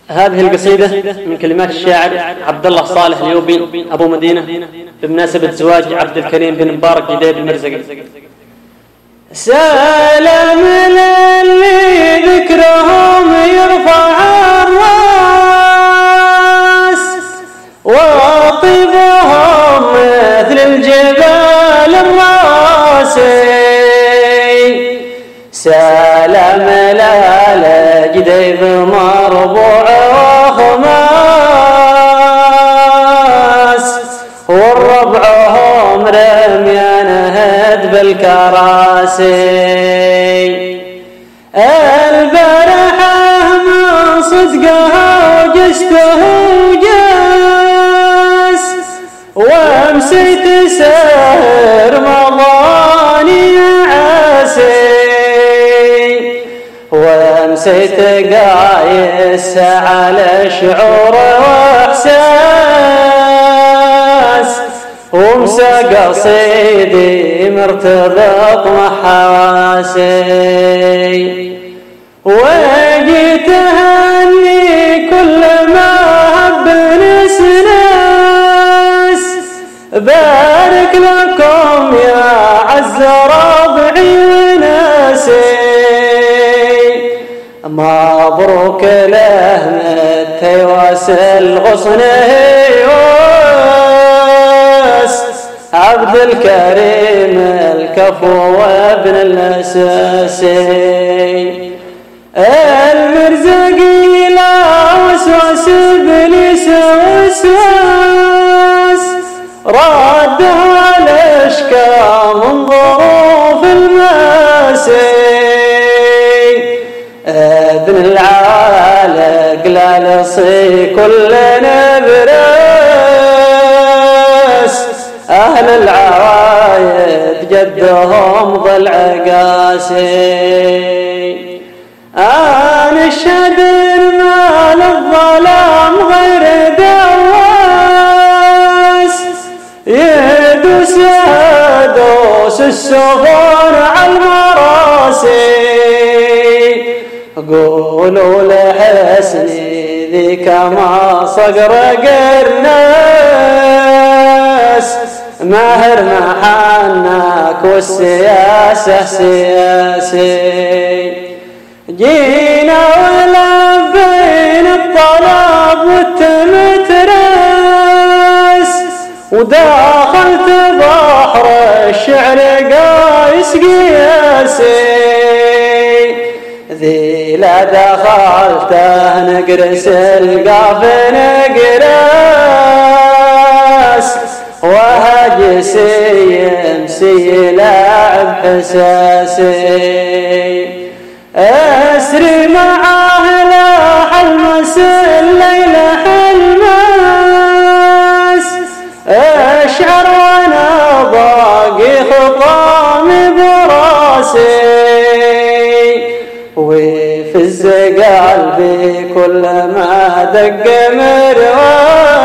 هذه القصيدة من كلمات الشاعر عبد الله صالح اليوبي أبو مدينة بمناسبة زواج عبد الكريم بن مبارك جديد المرزقي. سلام للي ذكرهم يرفع الراس وطيبهم مثل الجبال الراسي. سلام للجديد مربوع وخماس والربعهم رميان هد بالكراسي. البارحة من صدقها وجسته جاس وامسيت سهر مضاني عاسي وامسيت قايس على شعور واحساس وامسى قصيدي مرتبط محاسي. وجيت اهني كل ما هب نسناس بارك لكم يا عز ربعي ناسي. مبروك لأحمد تيواسل غصنه عبد الكريم الكفو وابن الأساسي. المرزقي لا وسواس ابليس وسواس رده على اشكى من ظروف الماسي. ابن العالق لا لصي كل نبراس أهل العوايد جدهم ضلع قاسي. أنا الشهد مال الظلام غير دواس يدوس يدوس السفر على المراسي. قولوا لحسني ذيك ما صقر قرناس ماهر محنك والسياسة سياسي. جينا ولبينا الطلب والتمتراس ودخلت بحر الشعر قايس قياسي. ذي لا دخلته نقرس القاف نقراس وهاجسي يمسي لاعب حساسي. اسري معاه لاح المس الليلة حلماس اشعر وانا باقي خطامي براسي. ويفز قلبي كل ما دق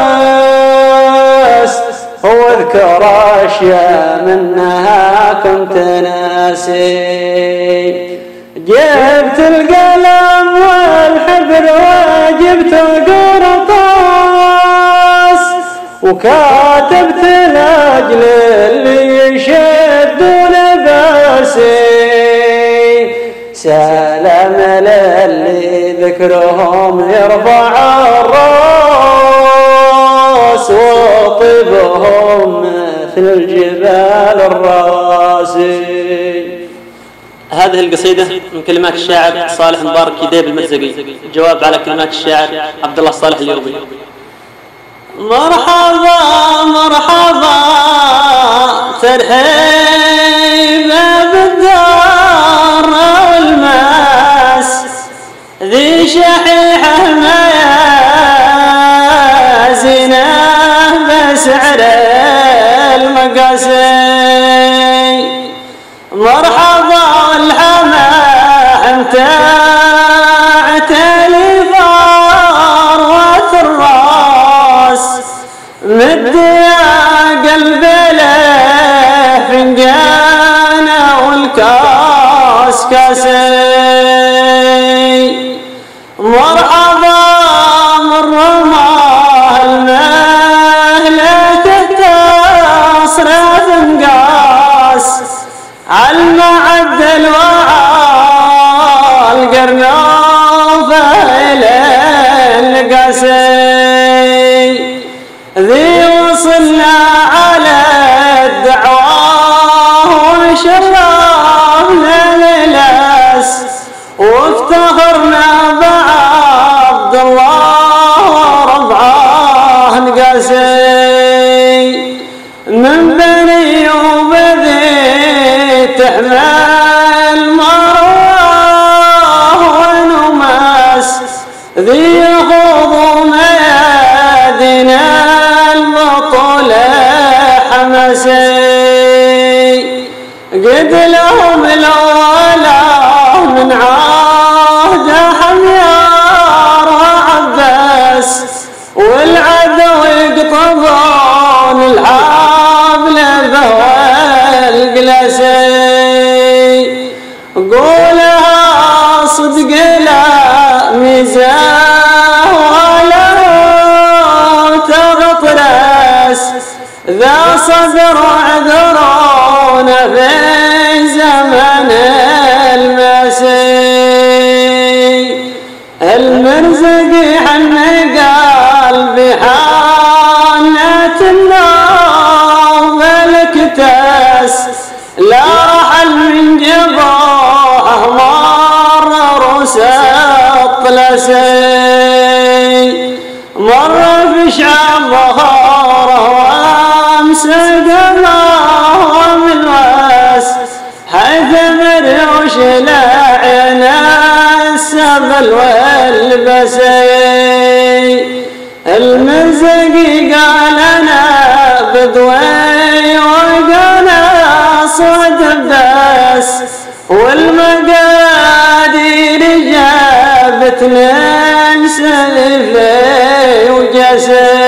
مرواس واذكر اشياء منها كنت ناسي. جبت القلم والحبر وجبت قرطاس وكاتبت لاجل اللي يشدون باسي. سلام للي ذكرهم يرفع الراس وطيبهم مثل الجبال الراسي. هذه القصيدة من كلمات الشاعر صالح مبارك جديد المرزقي جواب على كلمات الشاعر عبد الله صالح اليوبي. مرحبا مرحبا ترحيبا بالدار والماس ذي شحيحة ميازنة بسعر المقاسي. مرحبا الحمام تعتلي فروة الراس مد يا قلب له فنجانه والكاس كاسي. مرحبا ذي خوض ميادين البطولة حمسي قد لهم الأولى من عهد حميار وعباس والعدو يقطعون الحبل والقلسي قولها صدق لا ميزان ولا تغطرس ذا صدر عذرون في زمن المسيح المرزق حن قلبي حانت النار بالكتاس لا رحل من جباه مر روس الطلسي مر في شعب ظهره وامسك الله من راس حيث مريوش لعين السبل والبسي المرزقي قال انا بدوي وقال صوت بس والمقادير جابت من سلفي وجسي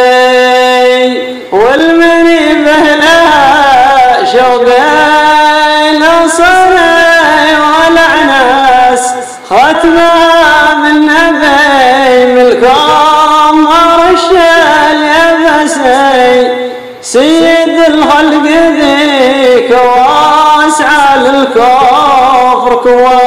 والمني بهلها شوقي لصني والعناس ختمها من نبي ملكم ورشال يبسي سيد الخلق ذيك واسعى للكفر كويس